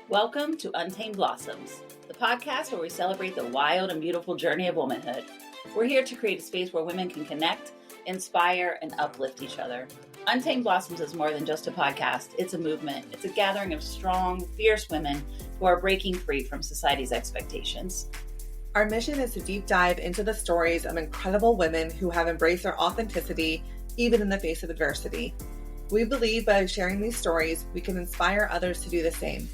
Welcome to Untamed Blossoms, the podcast where we celebrate the wild and beautiful journey of womanhood. We're here to create a space where women can connect, inspire, and uplift each other. Untamed Blossoms is more than just a podcast. It's a movement. It's a gathering of strong, fierce women who are breaking free from society's expectations. Our mission is to deep dive into the stories of incredible women who have embraced their authenticity, even in the face of adversity. We believe by sharing these stories, we can inspire others to do the same.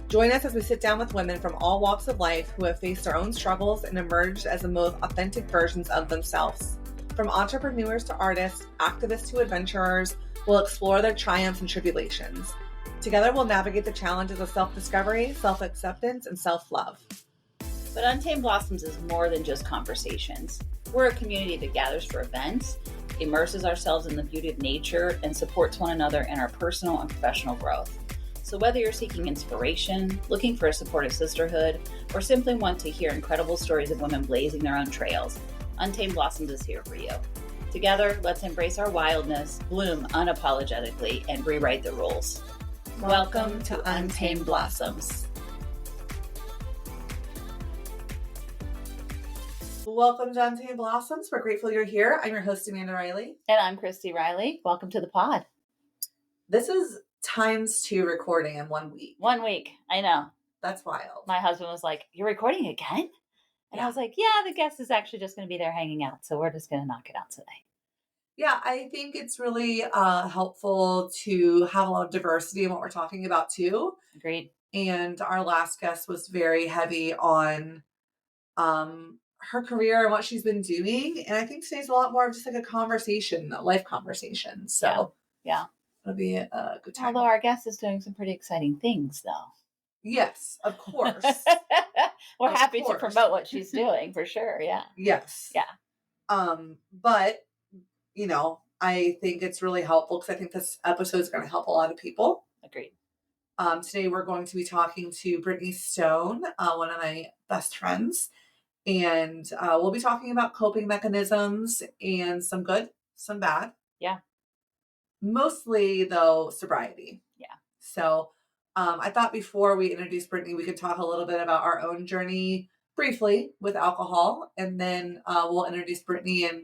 Join us as we sit down with women from all walks of life who have faced their own struggles and emerged as the most authentic versions of themselves. From entrepreneurs to artists, activists to adventurers, we'll explore their triumphs and tribulations. Together, we'll navigate the challenges of self-discovery, self-acceptance, and self-love. But Untamed Blossoms is more than just conversations. We're a community that gathers for events, immerses ourselves in the beauty of nature, and supports one another in our personal and professional growth. So whether you're seeking inspiration, looking for a supportive sisterhood, or simply want to hear incredible stories of women blazing their own trails, Untamed Blossoms is here for you. Together, let's embrace our wildness, bloom unapologetically, and rewrite the rules. Welcome to Untamed Blossoms. Welcome to Untamed Blossoms. We're grateful you're here. I'm your host, Amanda Riley. And I'm Cristi Riley. Welcome to the pod. This is ×2 recording in 1 week. 1 week. I know. That's wild. My husband was like, "You're recording again?" And I was like, "Yeah, the guest is actually just going to be there hanging out. So we're just going to knock it out today." Yeah, I think it's really helpful to have a lot of diversity in what we're talking about too. Agreed. And our last guest was very heavy on her career and what she's been doing. And I think today's a lot more of just like a conversation, a life conversation. So yeah. It'll be a good time. Although our guest is doing some pretty exciting things though. Yes, of course. We're happy to promote what she's doing for sure. Yeah. Yes. Yeah. But you know, I think it's really helpful because I think this episode is going to help a lot of people. Agreed. Today we're going to be talking to Brittany Stone, one of my best friends, and we'll be talking about coping mechanisms and some good, some bad. Yeah. Mostly though, sobriety. Yeah. So I thought before we introduce Brittany, we could talk a little bit about our own journey briefly with alcohol, and then we'll introduce Brittany and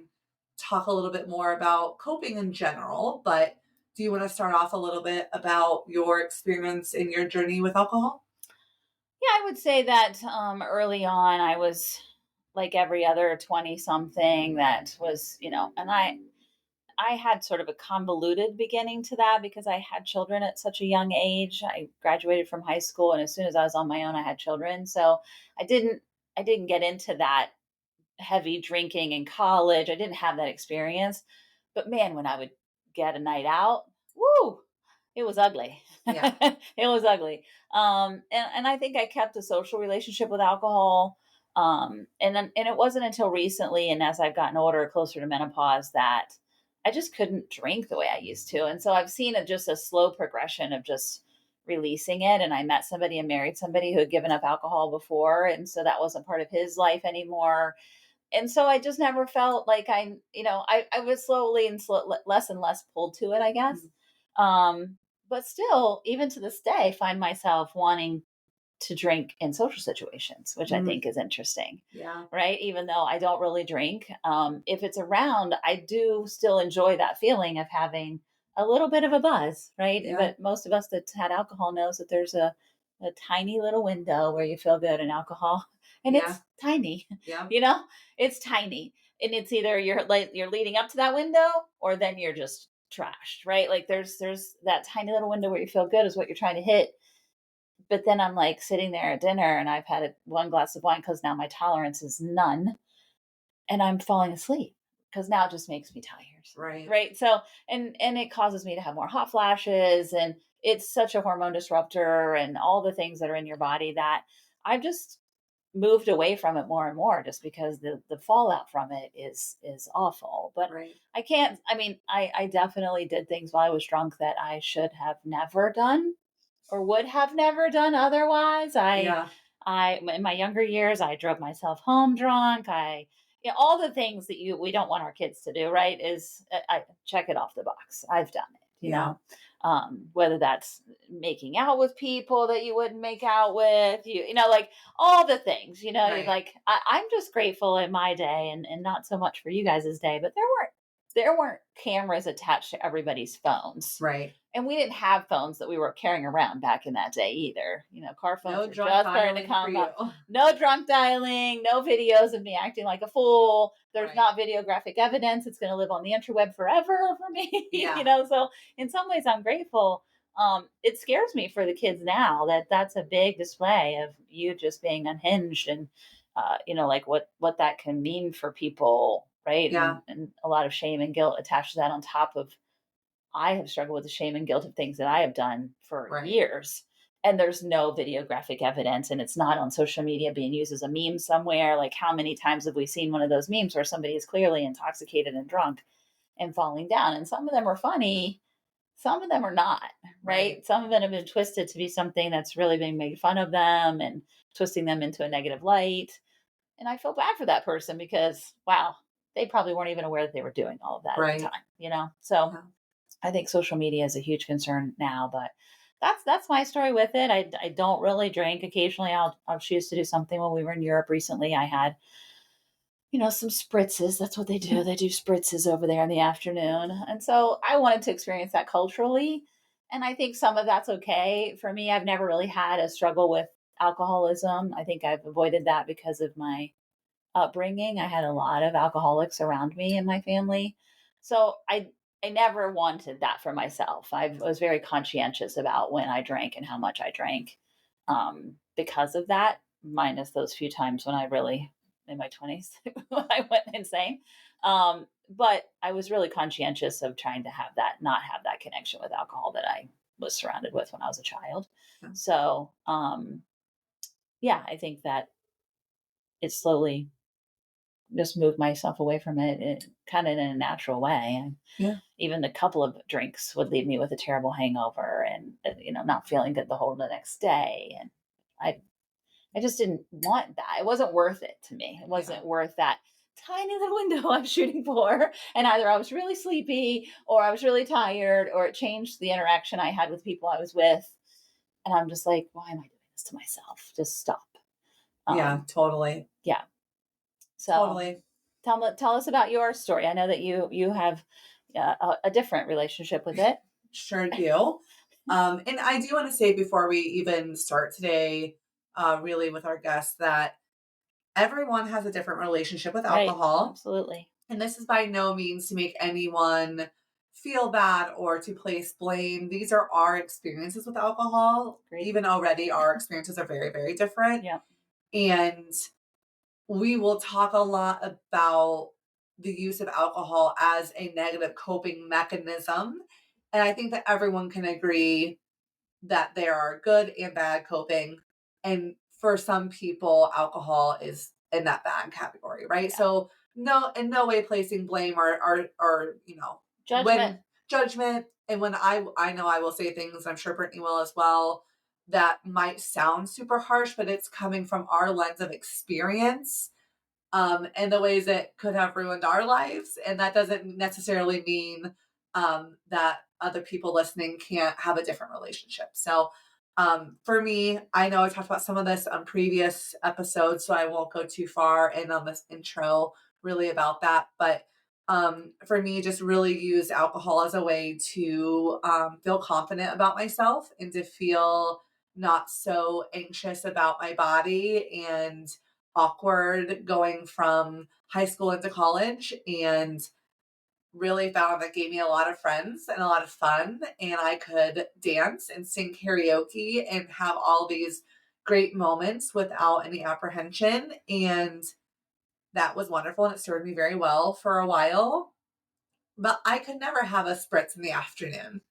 talk a little bit more about coping in general. But do you want to start off a little bit about your experience in your journey with alcohol? Yeah, I would say that early on, I was like every other 20-something that was, and I had sort of a convoluted beginning to that because I had children at such a young age. I graduated from high school, and as soon as I was on my own, I had children. So I didn't get into that heavy drinking in college. I didn't have that experience. But man, when I would get a night out, woo, it was ugly. Yeah. It was ugly. And I think I kept a social relationship with alcohol. And it wasn't until recently, and as I've gotten older, closer to menopause, that I just couldn't drink the way I used to. And so I've seen just a slow progression of just releasing it. And I met somebody and married somebody who had given up alcohol before. And so that wasn't part of his life anymore. And so I just never felt like I was slowly and less and less pulled to it, I guess. Mm-hmm. But still, even to this day, find myself wanting to drink in social situations, which I think is interesting. Yeah. Right. Even though I don't really drink, if it's around, I do still enjoy that feeling of having a little bit of a buzz. Right. Yeah. But most of us that had alcohol knows that there's a tiny little window where you feel good in alcohol, and it's tiny. Yeah. It's tiny, and it's either you're leading up to that window, or then you're just trashed. Right. Like there's that tiny little window where you feel good is what you're trying to hit. But then I'm like sitting there at dinner and I've had one glass of wine because now my tolerance is none, and I'm falling asleep because now it just makes me tired. Right. So, and it causes me to have more hot flashes, and it's such a hormone disruptor and all the things that are in your body that I've just moved away from it more and more just because the fallout from it is awful. But I definitely did things while I was drunk that I should have never done or would have never done otherwise. In my younger years, I drove myself home drunk. All the things that we don't want our kids to do, right? I check it off the box. I've done it, you know, whether that's making out with people that you wouldn't make out with, like all the things, you're Right. like, I'm just grateful in my day, and not so much for you guys' day, but there weren't cameras attached to everybody's phones. Right. And we didn't have phones that we were carrying around back in that day either. Car phones No were drunk just starting to dialing for come you. up. No drunk dialing, no videos of me acting like a fool. There's Right. not videographic evidence. It's going to live on the interweb forever for me. Yeah. So in some ways, I'm grateful. It scares me for the kids now that that's a big display of you just being unhinged, and like what that can mean for people, right? Yeah. And a lot of shame and guilt attached to that, on top of, I have struggled with the shame and guilt of things that I have done for Right. years. And there's no videographic evidence, and it's not on social media being used as a meme somewhere. Like, how many times have we seen one of those memes where somebody is clearly intoxicated and drunk and falling down? And some of them are funny, some of them are not, Right. right? Some of them have been twisted to be something that's really being made fun of them and twisting them into a negative light. And I feel bad for that person because, wow, they probably weren't even aware that they were doing all of that at the Right. time. So Yeah. I think social media is a huge concern now, but that's my story with it. I don't really drink. Occasionally, I'll choose to do something. When we were in Europe recently, I had some spritzes. That's what they do. They do spritzes over there in the afternoon, and so I wanted to experience that culturally. And I think some of that's okay for me. I've never really had a struggle with alcoholism. I think I've avoided that because of my upbringing. I had a lot of alcoholics around me in my family. So I never wanted that for myself. I was very conscientious about when I drank and how much I drank, because of that, minus those few times when I really, in my 20s, I went insane. But I was really conscientious of trying to not have that connection with alcohol that I was surrounded with when I was a child. Yeah. So, yeah, I think that it slowly just moved myself away from it, kind of in a natural way. And Yeah. even a couple of drinks would leave me with a terrible hangover, and not feeling good the next day. And I I just didn't want that. It wasn't worth it to me. It Yeah. wasn't worth that tiny little window I'm shooting for. And either I was really sleepy, or I was really tired, or it changed the interaction I had with people I was with. And I'm just like, why am I doing this to myself? Just stop. Yeah. Um, Totally. yeah. So Totally. tell us about your story. I know that you have a different relationship with it. Sure do. And I do want to say before we even start today, really with our guests, that everyone has a different relationship with Right. alcohol. Absolutely. And this is by no means to make anyone feel bad or to place blame. These are our experiences with alcohol. Great. Even already, our experiences are very, very different. Yeah. And we will talk a lot about the use of alcohol as a negative coping mechanism. And I think that everyone can agree that there are good and bad coping. And for some people, alcohol is in that bad category, right? Yeah. So no, in no way placing blame or Judgment. when judgment. And when I know I will say things, I'm sure Brittany will as well, that might sound super harsh, but it's coming from our lens of experience, and the ways it could have ruined our lives. And that doesn't necessarily mean that other people listening can't have a different relationship. So, for me, I know I talked about some of this on previous episodes, so I won't go too far in on this intro really about that. But for me, just really use alcohol as a way to feel confident about myself and to feel not so anxious about my body and awkward going from high school into college, and really found that gave me a lot of friends and a lot of fun, and I could dance and sing karaoke and have all these great moments without any apprehension, and that was wonderful and it served me very well for a while. But I could never have a spritz in the afternoon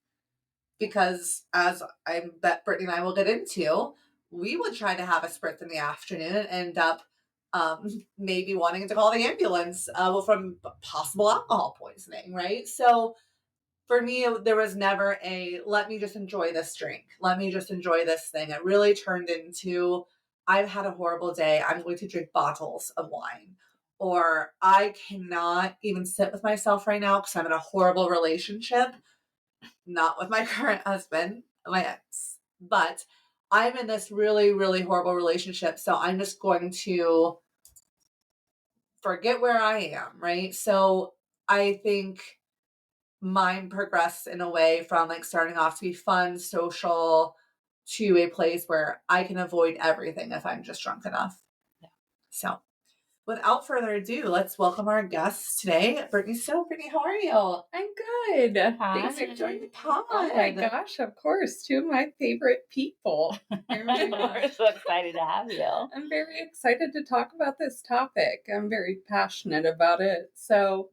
because, as I bet Brittany and I will get into, we would try to have a spritz in the afternoon and end up maybe wanting to call the ambulance from possible alcohol poisoning, right? So for me, there was never a let me just enjoy this drink, let me just enjoy this thing. It really turned into, I've had a horrible day, I'm going to drink bottles of wine. Or I cannot even sit with myself right now because I'm in a horrible relationship, not with my current husband, my ex. But I'm in this really, really horrible relationship. So I'm just going to forget where I am, right? So I think mine progressed in a way from like starting off to be fun, social, to a place where I can avoid everything if I'm just drunk enough. Yeah. So without further ado, let's welcome our guests today. Brittany, Brittany, how are you? I'm good. Thanks for Hi. joining the pod. Oh my gosh, of course. Two of my favorite people. We're so excited to have you. I'm very excited to talk about this topic. I'm very passionate about it. So,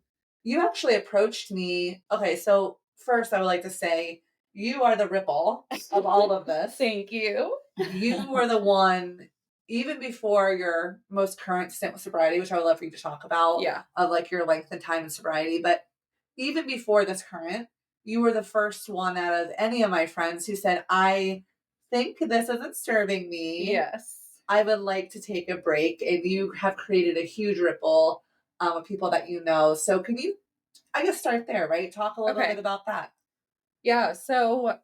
You actually approached me. Okay, so first I would like to say you are the ripple of all of this. thank you. You were the one, even before your most current stint with sobriety, which I would love for you to talk about, Yeah. of like your length and time in sobriety. But even before this current, you were the first one out of any of my friends who said, I think this isn't serving me. Yes. I would like to take a break. And you have created a huge ripple of people that you know. So can you, I guess, start there, right? Talk a little Okay. bit about that. Yeah. So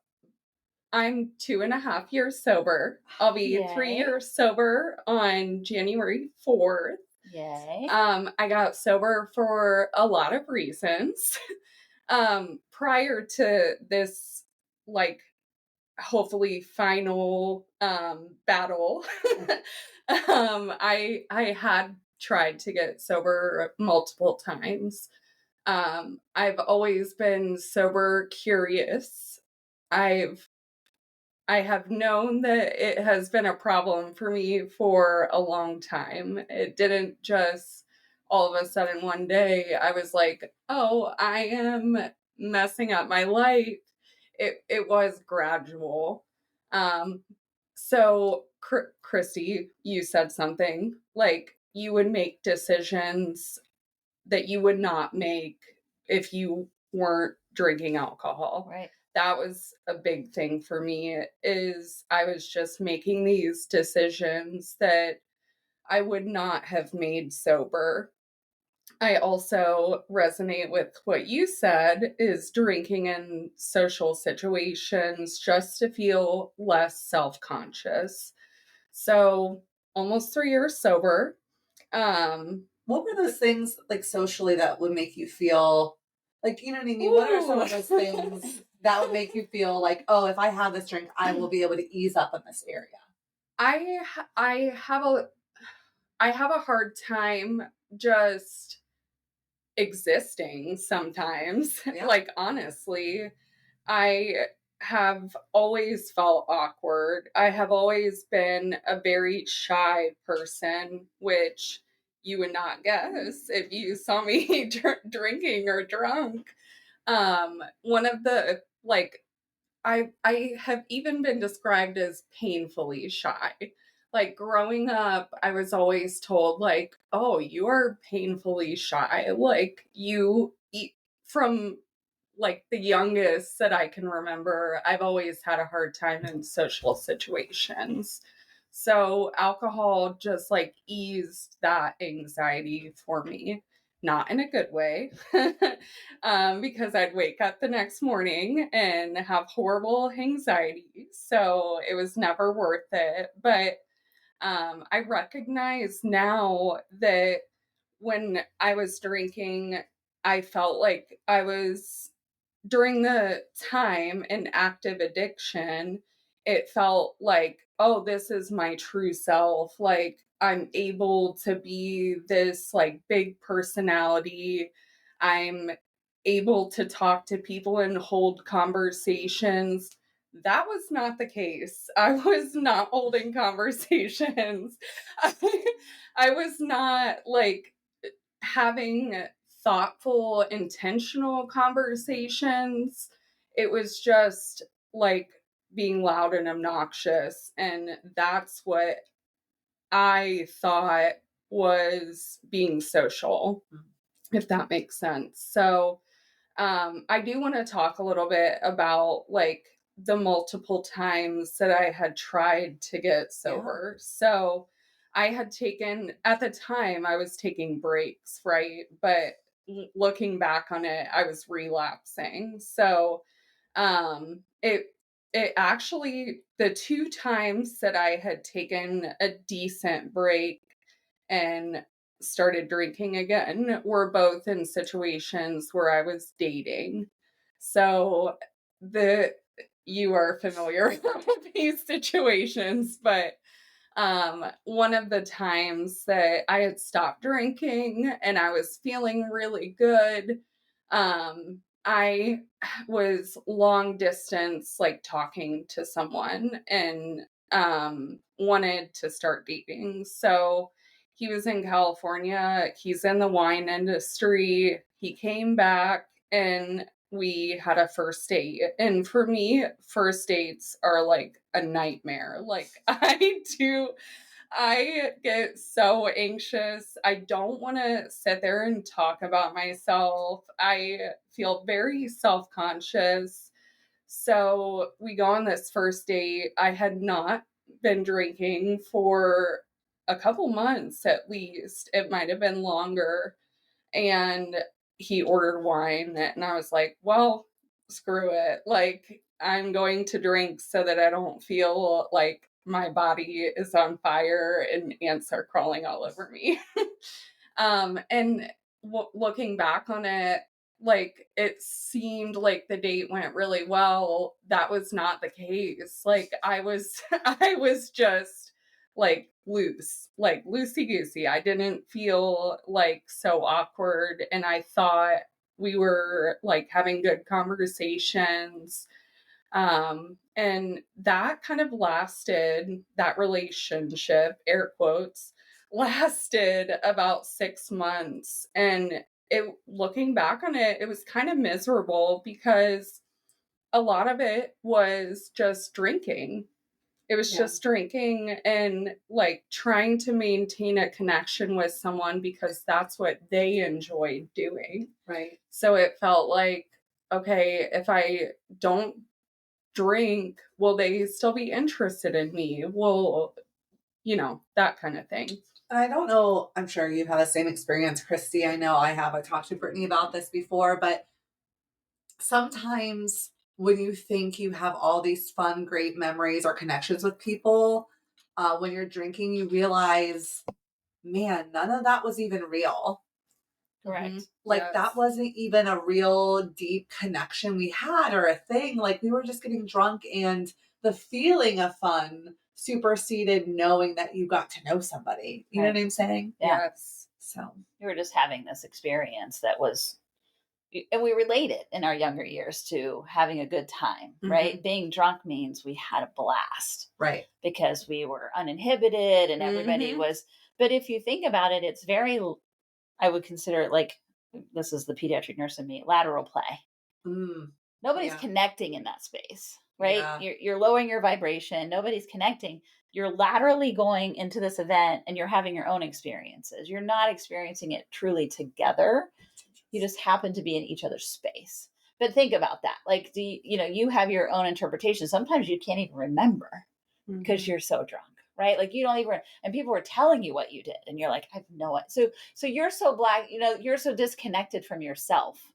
I'm 2.5 years sober. I'll be Yay. 3 years sober on January 4th. Yay. I got sober for a lot of reasons. Prior to this, like, hopefully final battle, I had tried to get sober multiple times. I've always been sober curious. I have known that it has been a problem for me for a long time. It didn't just all of a sudden one day I was like, "Oh, I am messing up my life." It was gradual. Um so Cristi, you said something like you would make decisions that you would not make if you weren't drinking alcohol. Right. That was a big thing for me, is I was just making these decisions that I would not have made sober. I also resonate with what you said, is drinking in social situations just to feel less self-conscious. So almost 3 years sober. What were those things like socially that would make you feel like, you know what I mean? What are some of those things that would make you feel like, oh, if I have this drink, I will be able to ease up in this area? I have a hard time just existing sometimes. Yeah. Like, honestly, I have always felt awkward. I have always been a very shy person, which you would not guess if you saw me drinking or drunk. One of the, like, I have even been described as painfully shy. Like, growing up, I was always told, like, "Oh, you are painfully shy." Like, you eat from, like, the youngest that I can remember, I've always had a hard time in social situations. So alcohol just like eased that anxiety for me. Not in a good way, because I'd wake up the next morning and have horrible anxiety. So it was never worth it. But I recognize now that when I was drinking, I felt like I was, during the time in active addiction, it felt like, oh, this is my true self. Like, I'm able to be this like big personality. I'm able to talk to people and hold conversations. That was not the case. I was not holding conversations. I was not like having thoughtful, intentional conversations. It was just like being loud and obnoxious. And that's what I thought was being social, if that makes sense. So I do want to talk a little bit about like the multiple times that I had tried to get sober. Yeah. So I had taken, at the time, I was taking breaks, right? But looking back on it, I was relapsing. So it it actually, the 2 times that I had taken a decent break and started drinking again were both in situations where I was dating. So the you are familiar with these situations, but one of the times that I had stopped drinking and I was feeling really good, I was long distance, like talking to someone, and wanted to start dating. So he was in California, he's in the wine industry. He came back and we had a first date. And for me, first dates are like a nightmare. Like I get so anxious. I don't want to sit there and talk about myself. I feel very self-conscious. So we go on this first date. I had not been drinking for a couple months at least. It might have been longer. And he ordered wine, and I was like, well, screw it. Like, I'm going to drink so that I don't feel like my body is on fire and ants are crawling all over me. And looking back on it, like, it seemed like the date went really well. That was not the case. Like, I was I was just like loosey goosey. I didn't feel like so awkward, and I thought we were like having good conversations. And that kind of lasted, that relationship, air quotes, lasted about 6 months. And it, looking back on it, it was kind of miserable because a lot of it was just drinking. It was Yeah. just drinking and like trying to maintain a connection with someone because that's what they enjoyed doing. Right. So it felt like, okay, if I don't drink, will they still be interested in me? Will, that kind of thing. And I don't know, I'm sure you've had the same experience, Cristi. I know I have. I talked to Brittany about this before, but sometimes when you think you have all these fun, great memories or connections with people, when you're drinking, you realize, man, none of that was even real. Correct. Mhm. Like Yes. that wasn't even a real deep connection we had or a thing. Like we were just getting drunk and the feeling of fun superseded knowing that you got to know somebody. You know Right. what I'm saying? Yeah. Yes. So You were just having this experience that was, and we related in our younger years to having a good time, right? Mhm. Being drunk means we had a blast right. because we were uninhibited and everybody Mhm. was. But if you think about it, it's very, I would consider it like, this is the pediatric nurse in me, lateral play. Mm, Nobody's yeah. connecting in that space, right? Yeah. You're lowering your vibration. Nobody's connecting. You're laterally going into this event and you're having your own experiences. You're not experiencing it truly together. You just happen to be in each other's space. But think about that. Like, you have your own interpretation. Sometimes you can't even remember because Mhm. you're so drunk, right? Like you don't even, and people were telling you what you did, and you're like, I have no idea. So you're so black, you're so disconnected from yourself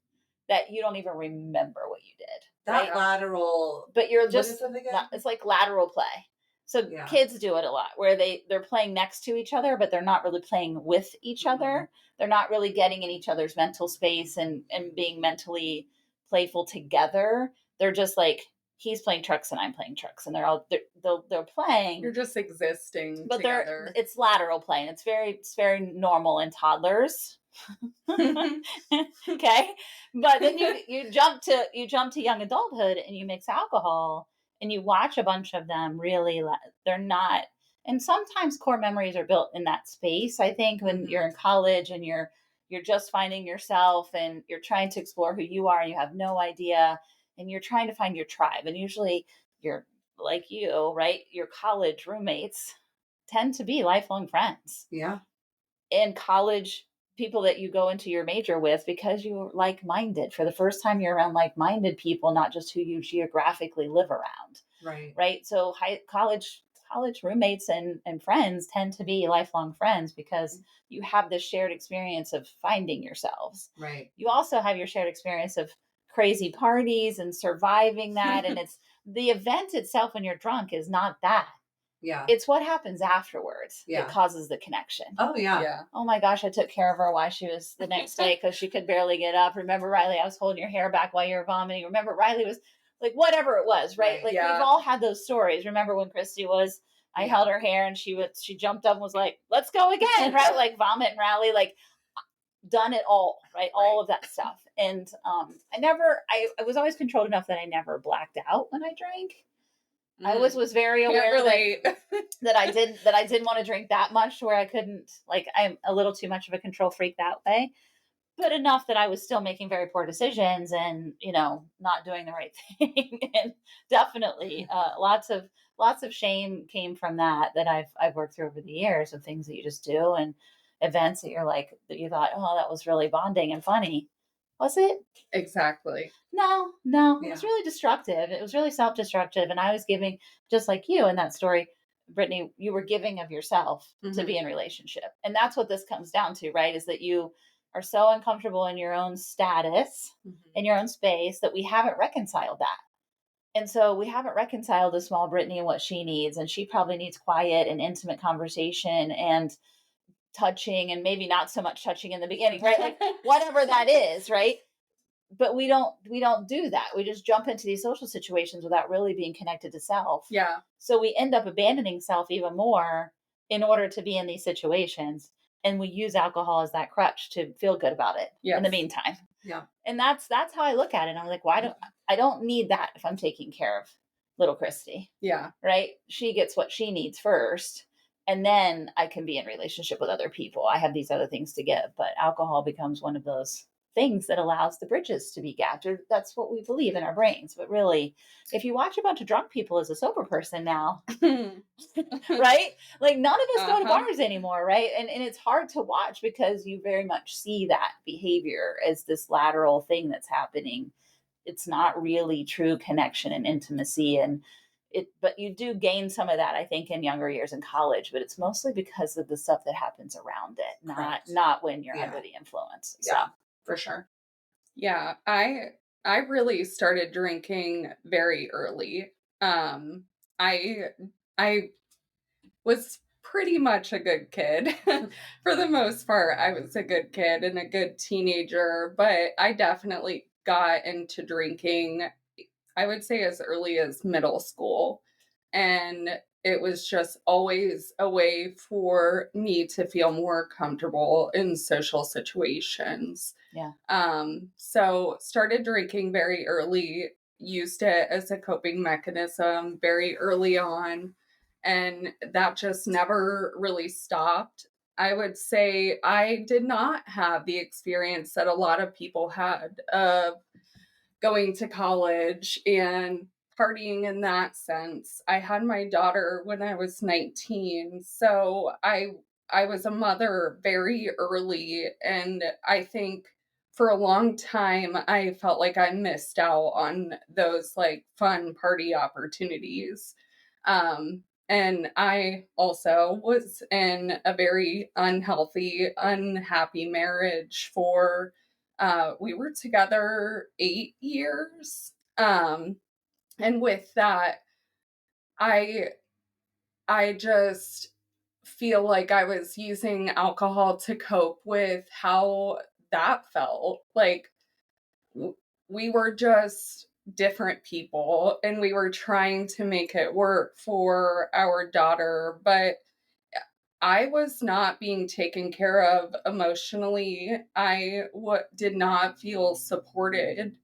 that you don't even remember what you did, That right? lateral, But you're what is just it again? not, it's like lateral play. So Yeah. kids do it a lot where they're playing next to each other, but they're not really playing with each Mhm. other. They're not really getting in each other's mental space and being mentally playful together. They're just like, he's playing trucks and I'm playing trucks, and they're playing, You're just existing but together. it's lateral play, and it's very normal in toddlers. Okay, but then you jump to young adulthood and you mix alcohol and you watch a bunch of them really they're not, and sometimes core memories are built in that space. I think when you're in college and you're just finding yourself and you're trying to explore who you are and you have no idea and you're trying to find your tribe, and usually you're like you, right? Your college roommates tend to be lifelong friends. Yeah. In college, people that you go into your major with because you're like-minded. For the first time, you're around like-minded people, not just who you geographically live around. Right. Right. So college roommates and friends tend to be lifelong friends because you have this shared experience of finding yourselves. Right. You also have your shared experience of crazy parties and surviving that. And it's the event itself when you're drunk is not that. Yeah. It's what happens afterwards Yeah. that causes the connection. Oh, yeah. Yeah. Oh my gosh, I took care of her while she was the next day because she could barely get up. Remember, Riley, I was holding your hair back while you were vomiting. Remember, Riley was like, whatever it was, right? Right. Like, Yeah. we've all had those stories. Remember when Cristi was, I Yeah. held her hair and she jumped up and was like, let's go again, right? Like, vomit and rally, like, done it all, right? All of that stuff. And I was always controlled enough that I never blacked out when I drank. I always was very Can't aware relate. that I didn't want to drink that much to where I couldn't, like, I'm a little too much of a control freak that way, but enough that I was still making very poor decisions and, not doing the right thing. And definitely lots of shame came from that I've worked through over the years of things that you just do and events that you're like, that you thought, oh, that was really bonding and funny. Was it? Exactly. No, it was really destructive. It was really self-destructive. And I was giving, just like you in that story, Brittany, you were giving of yourself to be in relationship. And that's what this comes down to, right? Is that you are so uncomfortable in your own status, in your own space, that we haven't reconciled that. And so we haven't reconciled the small Brittany and what she needs. And she probably needs quiet and intimate conversation and touching, and maybe not so much touching in the beginning, right? Like whatever that is, right? But we don't do that. We just jump into these social situations without really being connected to self. Yeah. So we end up abandoning self even more in order to be in these situations. And we use alcohol as that crutch to feel good about it in the meantime. Yeah. And that's how I look at it. I'm like, I don't need that if I'm taking care of little Cristi. Yeah. Right? She gets what she needs first. And then I can be in relationship with other people. I have these other things to give, but alcohol becomes one of those things that allows the bridges to be gapped. Or that's what we believe in our brains. But really, if you watch a bunch of drunk people as a sober person now, right? Like none of us go to bars anymore, right? And it's hard to watch because you very much see that behavior as this lateral thing that's happening. It's not really true connection and intimacy, but you do gain some of that, I think, in younger years in college, but it's mostly because of the stuff that happens around it, not when you're under the influence. So. Yeah, for sure. Yeah, I really started drinking very early. I was pretty much a good kid. For the most part, I was a good kid and a good teenager, but I definitely got into drinking, I would say, as early as middle school. And it was just always a way for me to feel more comfortable in social situations. Yeah. So started drinking very early, used it as a coping mechanism very early on, and that just never really stopped. I would say I did not have the experience that a lot of people had of going to college and partying in that sense. I had my daughter when I was 19, so I was a mother very early, and I think for a long time I felt like I missed out on those like fun party opportunities. And I also was in a very unhealthy, unhappy marriage for we were together 8 years. And with that, I I just feel like I was using alcohol to cope with how that felt. Like we were just different people and we were trying to make it work for our daughter, but I was not being taken care of emotionally. I did not feel supported.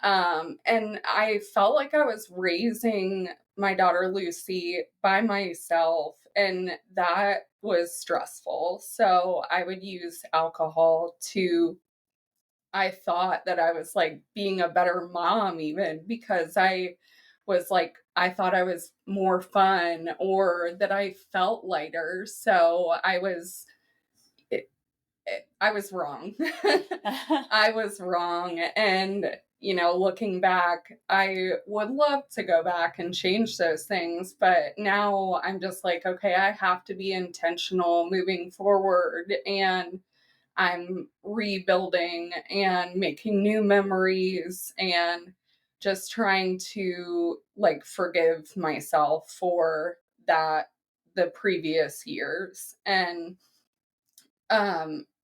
And I felt like I was raising my daughter Lucy by myself, and that was stressful. So I would use alcohol to, I thought that I was like being a better mom, even because I thought I was more fun or that I felt lighter. So I was wrong. I was wrong. And, looking back, I would love to go back and change those things. But now I'm just like, okay, I have to be intentional moving forward. And I'm rebuilding and making new memories and just trying to like forgive myself for that the previous years. And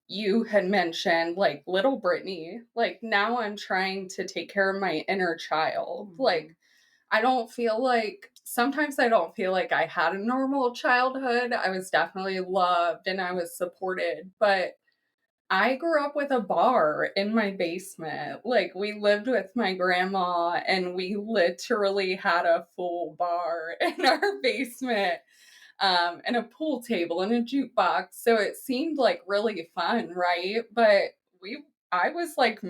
you had mentioned like little Brittany, like now I'm trying to take care of my inner child. Like I don't feel like sometimes I don't feel like I had a normal childhood. I was definitely loved and I was supported, but I grew up with a bar in my basement. Like we lived with my grandma and we literally had a full bar in our basement, and a pool table and a jukebox. So it seemed like really fun, right? But I was like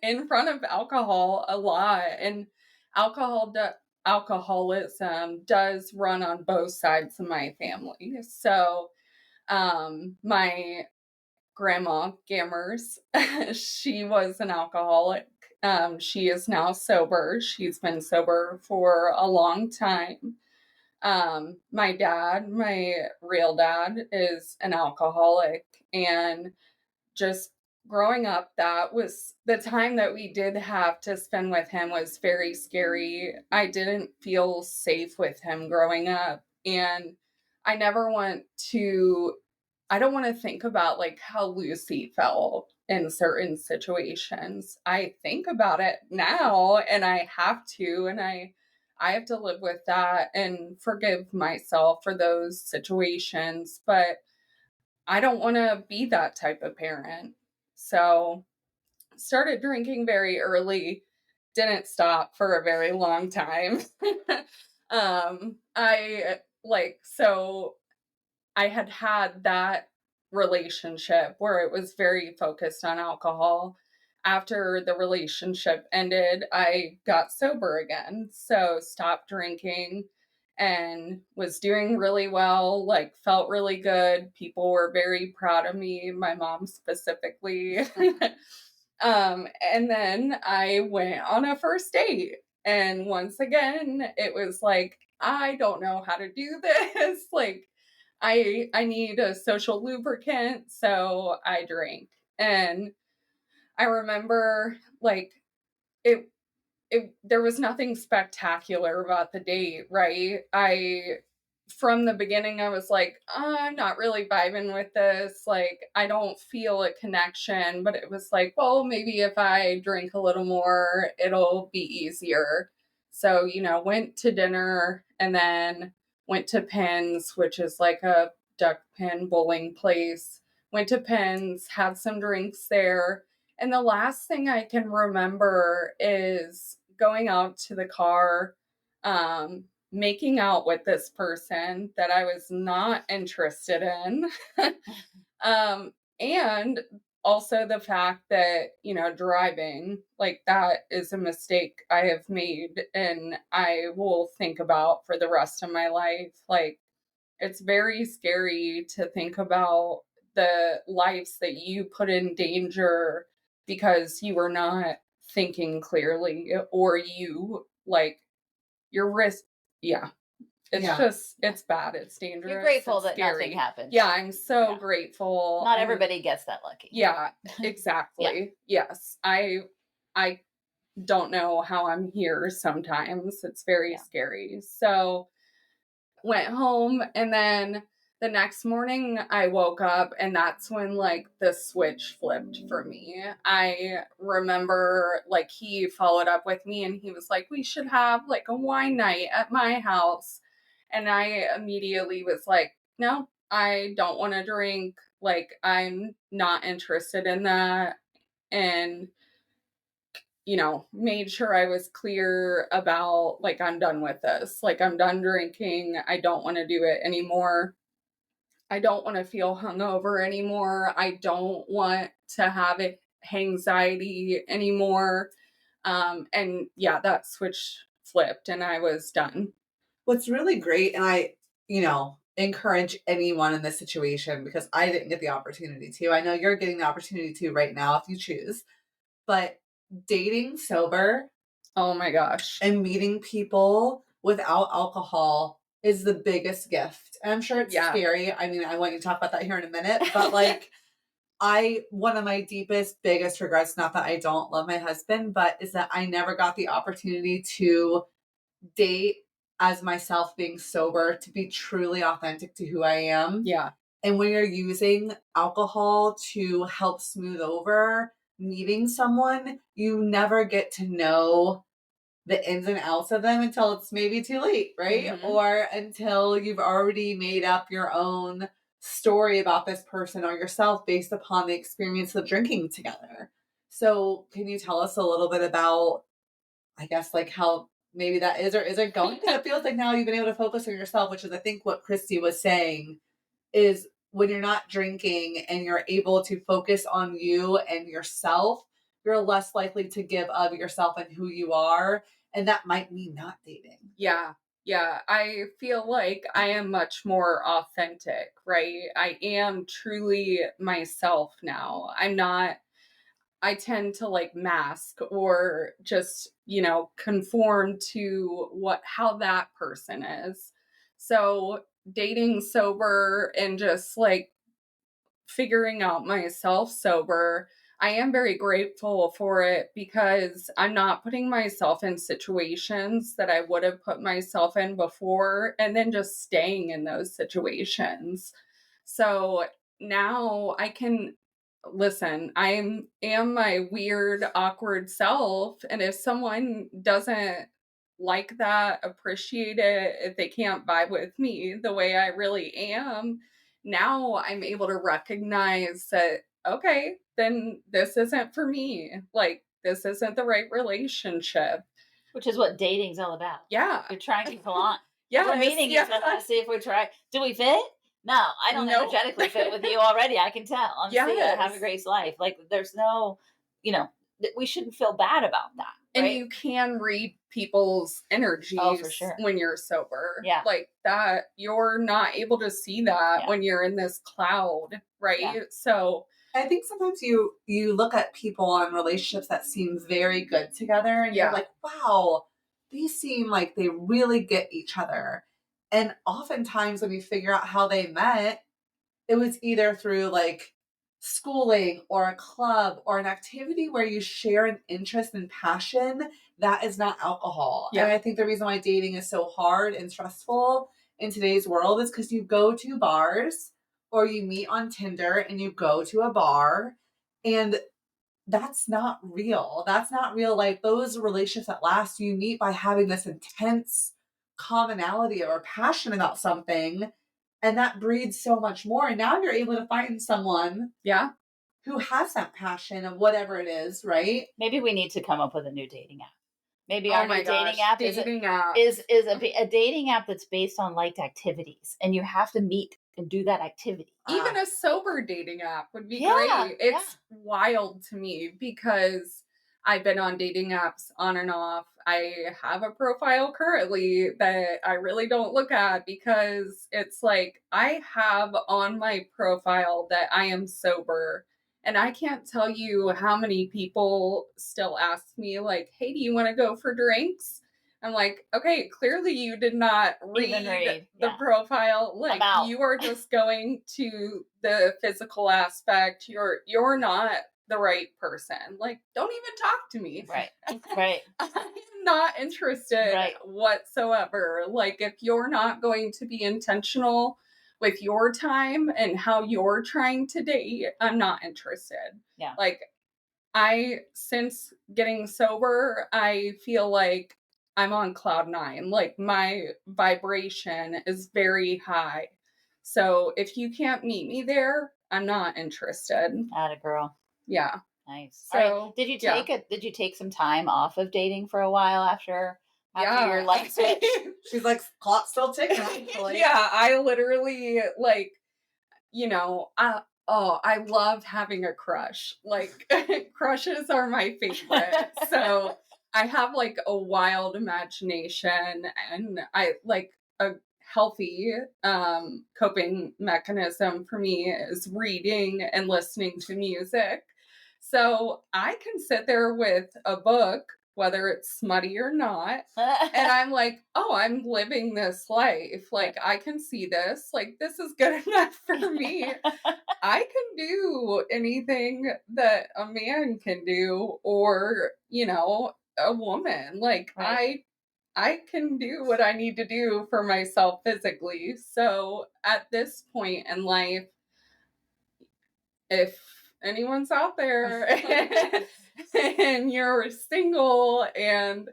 in front of alcohol a lot, and alcohol do, alcoholism does run on both sides of my family. So my grandma Gammers, she was an alcoholic. She is now sober. She's been sober for a long time. My dad, my real dad, is an alcoholic, and just growing up, that was the time that we did have to spend with him was very scary. I didn't feel safe with him growing up, and I never want to I don't want to think about like how Lucy felt in certain situations. I think about it now and I have to, and I have to live with that and forgive myself for those situations, but I don't want to be that type of parent. So, started drinking very early, didn't stop for a very long time. I like so I had had that relationship where it was very focused on alcohol. After the relationship ended, I got sober again. So stopped drinking and was doing really well, like felt really good. People were very proud of me, my mom specifically. And then I went on a first date. And once again, it was like, I don't know how to do this. Like I need a social lubricant, so I drank. And I remember like it there was nothing spectacular about the date, right? I from the beginning I was like, I'm not really vibing with this. Like I don't feel a connection, but it was like, well, maybe if I drink a little more, it'll be easier. So, went to dinner and then went to Pins, which is like a duck pin bowling place. Went to Pins, had some drinks there. And the last thing I can remember is going out to the car, making out with this person that I was not interested in. And also the fact that, driving, like that is a mistake I have made and I will think about for the rest of my life. Like, it's very scary to think about the lives that you put in danger because you were not thinking clearly or you like your risk. Yeah. It's bad. It's dangerous. You're grateful it's that scary. nothing happened. Yeah, I'm so Yeah. grateful. Not everybody gets that lucky. Yeah, exactly. Yes. I don't know how I'm here sometimes. It's very scary. So went home and then the next morning I woke up and that's when like the switch flipped for me. I remember like he followed up with me and he was like, we should have like a wine night at my house. And I immediately was like, no, I don't want to drink. Like, I'm not interested in that. And made sure I was clear about like, I'm done with this. Like, I'm done drinking. I don't want to do it anymore. I don't want to feel hungover anymore. I don't want to have anxiety anymore. And yeah, that switch flipped and I was done. What's really great, and I, encourage anyone in this situation because I didn't get the opportunity to. I know you're getting the opportunity to right now if you choose, but dating sober, oh my gosh, and meeting people without alcohol is the biggest gift. And I'm sure it's scary. I mean, I want you to talk about that here in a minute, but like one of my deepest, biggest regrets, not that I don't love my husband, but is that I never got the opportunity to date as myself being sober, to be truly authentic to who I am. Yeah. And when you're using alcohol to help smooth over meeting someone, you never get to know the ins and outs of them until it's maybe too late, right? Mhm. Or until you've already made up your own story about this person or yourself based upon the experience of drinking together. So, can you tell us a little bit about, I guess, like how maybe that is or isn't going? Because it feels like now you've been able to focus on yourself, which is, I think, what Cristi was saying is when you're not drinking and you're able to focus on you and yourself, you're less likely to give of yourself and who you are. And that might mean not dating. Yeah. Yeah. I feel like I am much more authentic, right? I am truly myself now. I tend to like mask or just, conform to how that person is. So dating sober and just like figuring out myself sober, I am very grateful for it because I'm not putting myself in situations that I would have put myself in before and then just staying in those situations. So now I can listen, am my weird, awkward self. And if someone doesn't like that, appreciate it, if they can't vibe with me the way I really am, now I'm able to recognize that, okay, then this isn't for me. Like, this isn't the right relationship. Which is what dating's all about. Yeah. You're trying people on. Yes, We're meeting each other to see if we try. Do we fit? No, I don't No. energetically fit with you already. I can tell. I'm see you. Have a Yes. great life. Like there's no, we shouldn't feel bad about that. And right? you can read people's energies Oh, for sure. when you're sober. Yeah. Like that, you're not able to see that Yeah. when you're in this cloud, right? Yeah. So I think sometimes you look at people on relationships that seem very good together and you're Yeah. like, wow, these seem like they really get each other. And oftentimes when you figure out how they met, it was either through like schooling or a club or an activity where you share an interest and passion that is not alcohol. Yeah. And I think the reason why dating is so hard and stressful in today's world is because you go to bars or you meet on Tinder and you go to a bar and that's not real. That's not real life. Those relationships that last, you meet by having this intense commonality or passion about something, and that breeds so much more. And now you're able to find someone yeah. who has that passion of whatever it is, right? Maybe we need to come up with a new dating app. Maybe Oh our my new gosh, dating app dating app. is a dating app that's based on liked activities, and you have to meet and do that activity. Even a sober dating app would be Yeah, great. It's wild to me because I've been on dating apps on and off. I have a profile currently that I really don't look at because it's like I have on my profile that I am sober. And I can't tell you how many people still ask me, like, hey, do you want to go for drinks? I'm like, okay, clearly you did not read the profile. Like you are just going to the physical aspect. You're not the right person. Like, don't even talk to me. Right. Right. I'm not interested whatsoever. Like, if you're not going to be intentional with your time and how you're trying to date, I'm not interested. Yeah. Like, since getting sober, I feel like I'm on cloud nine. Like my vibration is very high. So if you can't meet me there, I'm not interested. Atta girl. Yeah. Nice. So, all right. Did you take some time off of dating for a while after your life switch? She's like, clock still ticking. Actually. Yeah, I literally like, I love having a crush. Like crushes are my favorite. So I have like a wild imagination and I like a healthy coping mechanism for me is reading and listening to music. So I can sit there with a book whether it's smutty or not. And I'm like, oh, I'm living this life. Like, I can see this. Like, this is good enough for me. I can do anything that a man can do, or, a woman. Like, Right. I can do what I need to do for myself physically. So at this point in life, if anyone's out there and you're single and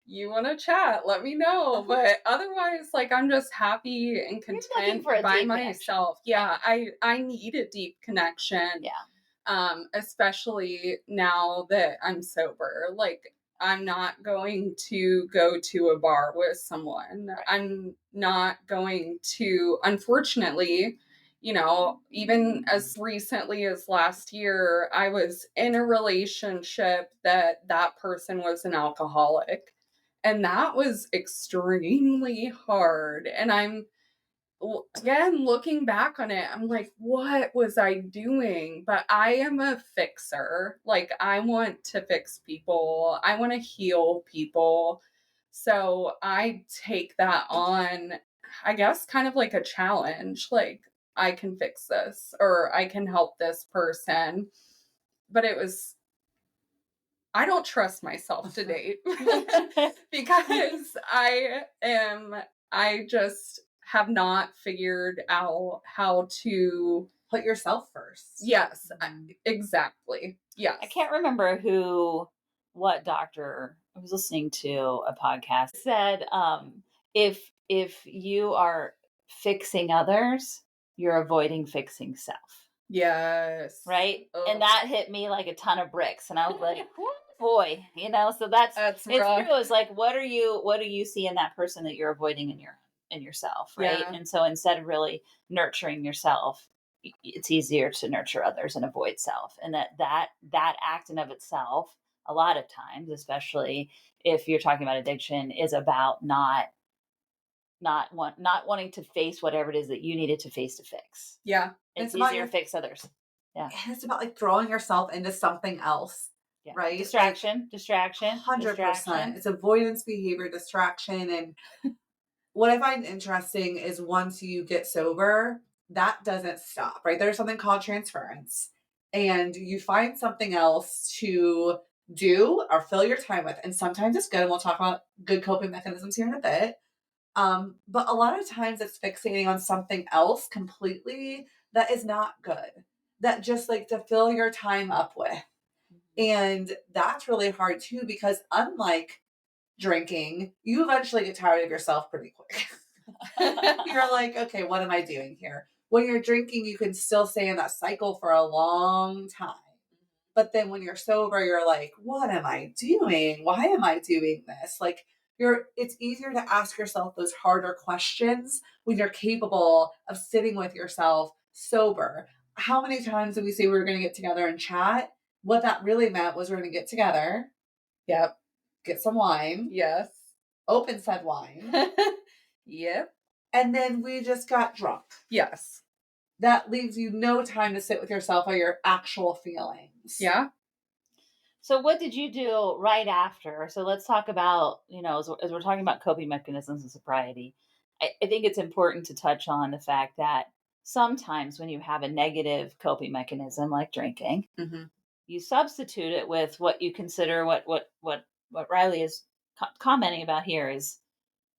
you want to chat, let me know. But otherwise, like, I'm just happy and You're looking content for a by deep connection. myself. Yeah, I need a deep connection. Yeah. Especially now that I'm sober. Like, I'm not going to go to a bar with someone. Right. I'm not going to, unfortunately, even as recently as last year, I was in a relationship that person was an alcoholic. And that was extremely hard. And again, looking back on it, I'm like, what was I doing? But I am a fixer. Like, I want to fix people, I want to heal people. So I take that on, I guess, kind of like a challenge. Like, I can fix this, or I can help this person. But I don't trust myself to date because I just have not figured out how to Put yourself first. Yes, exactly. Yes. I can't remember what doctor I was listening to a podcast said, if you are fixing others, you're avoiding fixing self. Yes. Right. Ugh. And that hit me like a ton of bricks. And I was like, boy, so that's it's rough. true. It's like, what do you see in that person that you're avoiding in yourself? Right. Yeah. And so instead of really nurturing yourself, it's easier to nurture others and avoid self. And that act in of itself, a lot of times, especially if you're talking about addiction, is about not wanting to face whatever it is that you needed to face to fix. Yeah. It's easier to fix others. Yeah. And it's about like throwing yourself into something else. Yeah. Right? Distraction. 100%. It's avoidance behavior, distraction. And what I find interesting is once you get sober, that doesn't stop, right? There's something called transference. And you find something else to do or fill your time with. And sometimes it's good. And we'll talk about good coping mechanisms here in a bit. But a lot of times it's fixating on something else completely that is not good, that just like to fill your time up with. And that's really hard too, because unlike drinking, you eventually get tired of yourself pretty quick. You're like, okay, what am I doing here? When you're drinking, you can still stay in that cycle for a long time. But then when you're sober, you're like, what am I doing? Why am I doing this? Like, it's easier to ask yourself those harder questions when you're capable of sitting with yourself sober. How many times did we say we were going to get together and chat? What that really meant was we're going to get together. Yep. Get some wine. Yes. Open said wine. Yep. And then we just got drunk. Yes. That leaves you no time to sit with yourself or your actual feelings. Yeah. So what did you do right after? So let's talk about, as we're talking about coping mechanisms and sobriety, I think it's important to touch on the fact that sometimes when you have a negative coping mechanism like drinking, you substitute it with what you consider what Riley is commenting about here is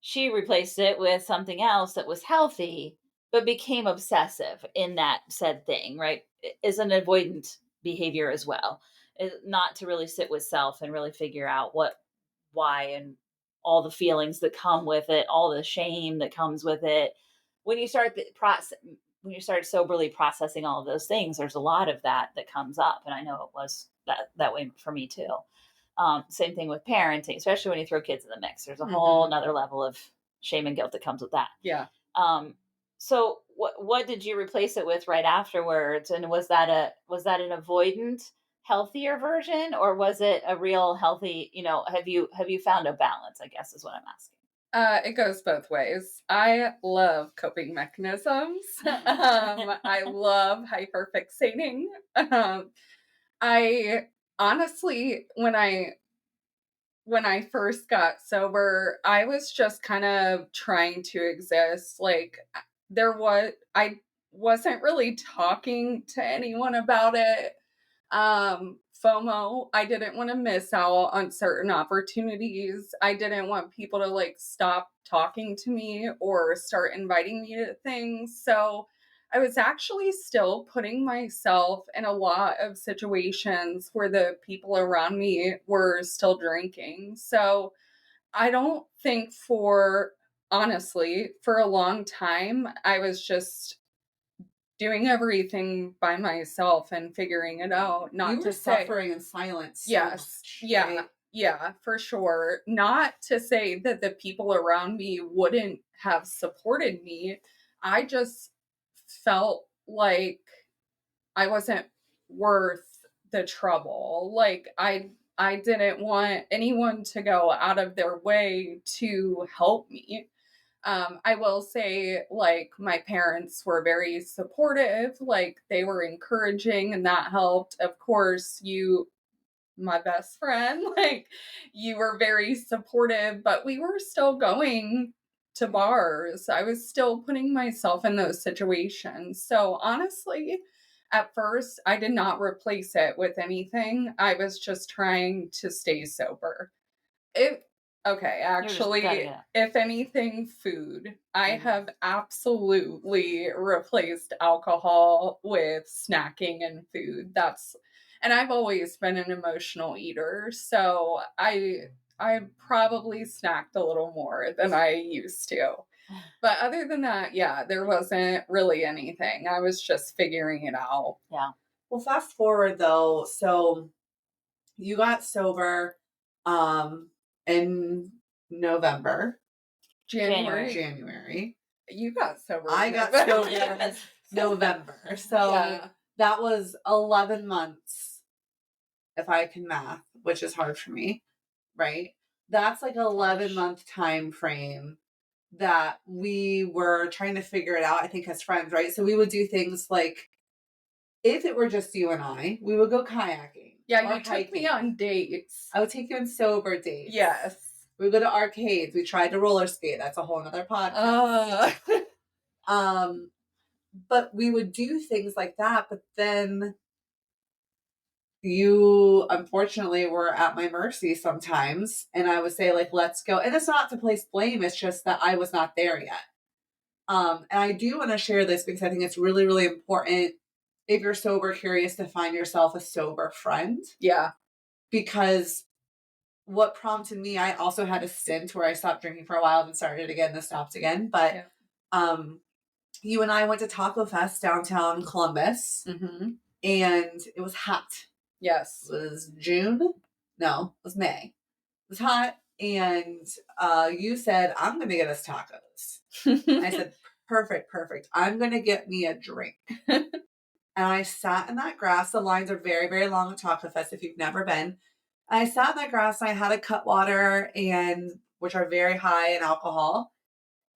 she replaced it with something else that was healthy, but became obsessive in that said thing, right? Is an avoidant behavior as well. Not to really sit with self and really figure out why, and all the feelings that come with it, all the shame that comes with it. When you start when you start soberly processing all of those things, there's a lot of that comes up. And I know it was that way for me too. Same thing with parenting, especially when you throw kids in the mix. There's a whole another level of shame and guilt that comes with that. Yeah. So what did you replace it with right afterwards? And was that an avoidant, healthier version, or was it a real healthy? Have you found a balance? I guess is what I'm asking. It goes both ways. I love coping mechanisms. I love hyperfixating. I honestly, when I when I first got sober, I was just kind of trying to exist. Like I wasn't really talking to anyone about it. FOMO, I didn't want to miss out on certain opportunities. I didn't want people to like stop talking to me or start inviting me to things. So I was actually still putting myself in a lot of situations where the people around me were still drinking. So I don't think honestly, for a long time, I was just doing everything by myself and figuring it out. You Not were to say, suffering in silence so yes, much, yeah, right? yeah, for sure. Not to say that the people around me wouldn't have supported me. I just felt like I wasn't worth the trouble. Like I didn't want anyone to go out of their way to help me. I will say, like, my parents were very supportive, like, they were encouraging, and that helped. Of course, my best friend, like, you were very supportive, but we were still going to bars. I was still putting myself in those situations. So, honestly, at first, I did not replace it with anything. I was just trying to stay sober. If Okay, You're just gutting actually, it. if anything, food. I Mhm. have absolutely replaced alcohol with snacking and food. And I've always been an emotional eater, so I probably snacked a little more than I used to. But other than that, yeah, there wasn't really anything. I was just figuring it out. Yeah. Well, fast forward though, so you got sober um in November, January, January. January. you got sober I in got November. sober in November. So Yeah. that was 11 months, if I can math, which is hard for me, right? That's like 11-month time frame that we were trying to figure it out, I think, as friends, right? So we would do things like, if it were just you and I, we would go kayaking Yeah, or you took me hiking. on dates. I would take you on sober dates. Yes. We would go to arcades. We tried to roller skate. That's a whole nother podcast. Um, but we would do things like that. But then you unfortunately were at my mercy sometimes. And I would say, like, let's go. And it's not to place blame, it's just that I was not there yet. And I do want to share this because I think it's really, really important if you're sober, curious, to find yourself a sober friend. Yeah. Because what prompted me, I also had a stint where I stopped drinking for a while and started again, then stopped again. But Yeah. you and I went to Taco Fest downtown Columbus, Mm-hmm. and it was hot. Yes. It was June? No, it was May. It was hot, and you said, I'm going to get us tacos. I said, perfect. I'm going to get me a drink. And I sat in that grass. The lines are very, very long at Taco Fest if you've never been. I sat in that grass and I had a Cutwater, and which are very high in alcohol.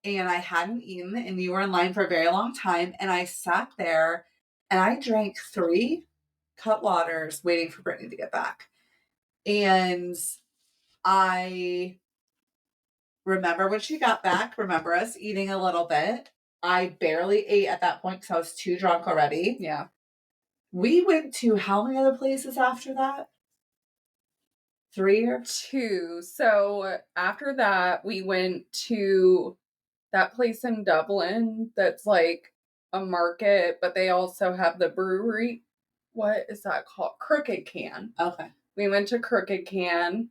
And I hadn't eaten, and you were in line for a very long time. And I sat there and I drank 3 Cutwaters waiting for Brittany to get back. And I remember when she got back, remember us eating a little bit. I barely ate at that point because I was too drunk already. Yeah. We went to how many other places after that? 3 or 2. So after that, we went to that place in Dublin that's like a market, but they also have the brewery. What is that called? Crooked Can. Okay. We went to Crooked Can.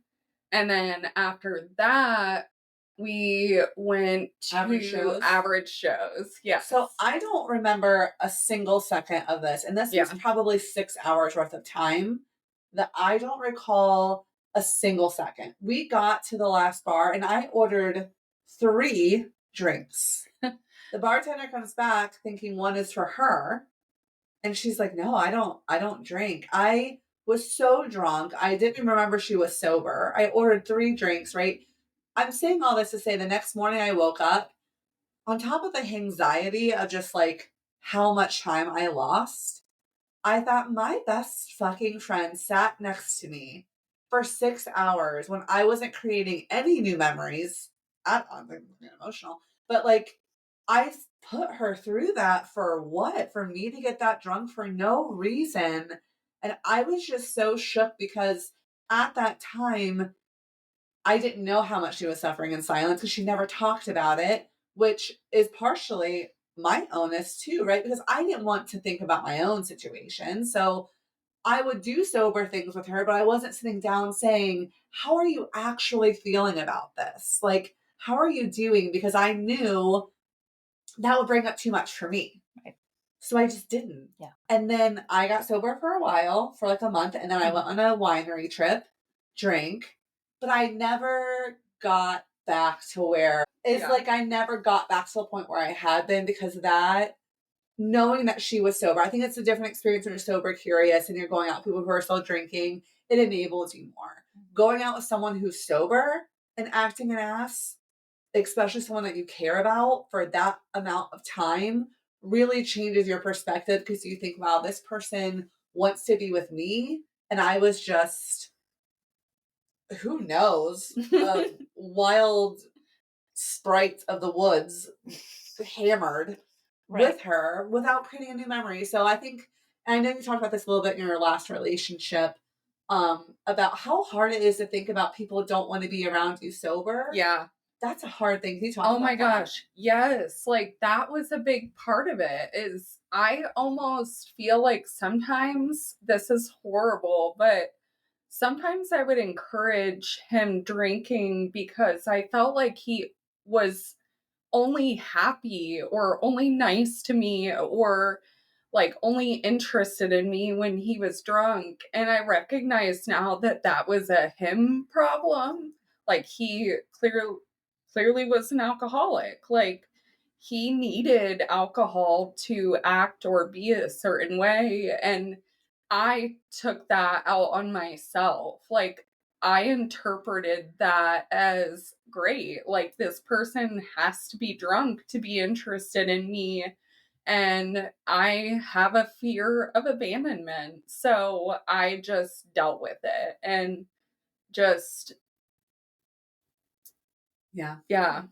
And then after that, we went to Average Shows. Yeah. So I don't remember a single second of this. And this was probably 6 hours worth of time that I don't recall a single second. We got to the last bar and I ordered 3 drinks. The bartender comes back thinking one is for her. And she's like, no, I don't drink. I was so drunk. I didn't remember she was sober. I ordered 3 drinks, right? I'm saying all this to say the next morning I woke up on top of the anxiety of just like how much time I lost. I thought my best fucking friend sat next to me for 6 hours when I wasn't creating any new memories. I'm getting emotional, but, like, put her through that for what? For me to get that drunk for no reason, and I was just so shook because at that time, I didn't know how much she was suffering in silence because she never talked about it, which is partially my onus too, right? Because I didn't want to think about my own situation, so I would do sober things with her, but I wasn't sitting down saying, "How are you actually feeling about this? Like, how are you doing?" Because I knew that would bring up too much for me. Right. So I just didn't. Yeah. And then I got sober for a while, for like a month, and then I went on a winery trip, drank, but I never got back to where it's Yeah. like I never got back to the point where I had been because of that. Knowing that she was sober, I think it's a different experience when you're sober, curious, and you're going out with people who are still drinking. It enables you more. Going out with someone who's sober and acting an ass, especially someone that you care about for that amount of time, really changes your perspective because you think, wow, this person wants to be with me. And I was just, who knows, a wild sprite of the woods hammered Right. with her without creating a new memory. So I think, and I know you talked about this a little bit in your last relationship, about how hard it is to think about people who don't want to be around you sober. Yeah. That's a hard thing. Can you talk Oh my about that? gosh. Yes. Like that was a big part of it is I almost feel like sometimes this is horrible, but sometimes I would encourage him drinking because I felt like he was only happy or only nice to me or like only interested in me when he was drunk. And I recognize now that that was a him problem. Like he clearly was an alcoholic. Like he needed alcohol to act or be a certain way. And I took that out on myself. Like I interpreted that as great. Like, this person has to be drunk to be interested in me. And I have a fear of abandonment. So I just dealt with it and just, Yeah. yeah,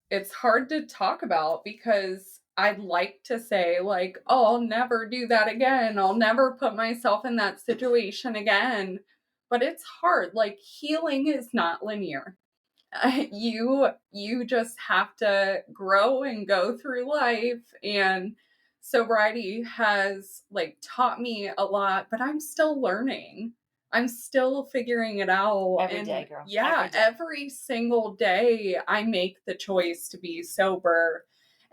it's hard to talk about because I'd like to say, like, oh, I'll never do that again. I'll never put myself in that situation again. But it's hard. Like, healing is not linear. You just have to grow and go through life, and sobriety has like taught me a lot, but I'm still learning. I'm still figuring it out. Every day, And girl. yeah, Every day. every single day I make the choice to be sober.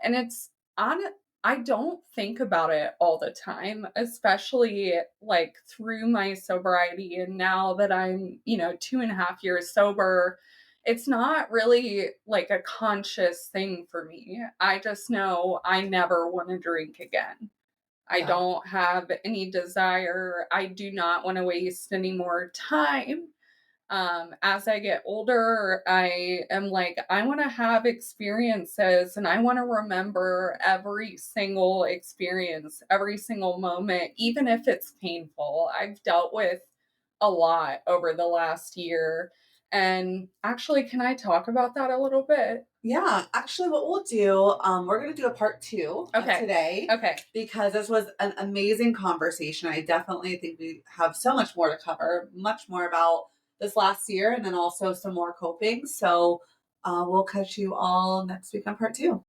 And it's on I don't think about it all the time, especially like through my sobriety. And now that I'm, 2.5 years sober, it's not really like a conscious thing for me. I just know I never want to drink again. I Yeah. don't have any desire. I do not want to waste any more time. As I get older, I am like, I want to have experiences and I want to remember every single experience, every single moment, even if it's painful. I've dealt with a lot over the last year. And actually, can I talk about that a little bit? Yeah. Actually, what we'll do, we're going to do a part two of Okay. today Okay. because this was an amazing conversation. I definitely think we have so much more to cover, much more about this last year and then also some more coping. So we'll catch you all next week on part two.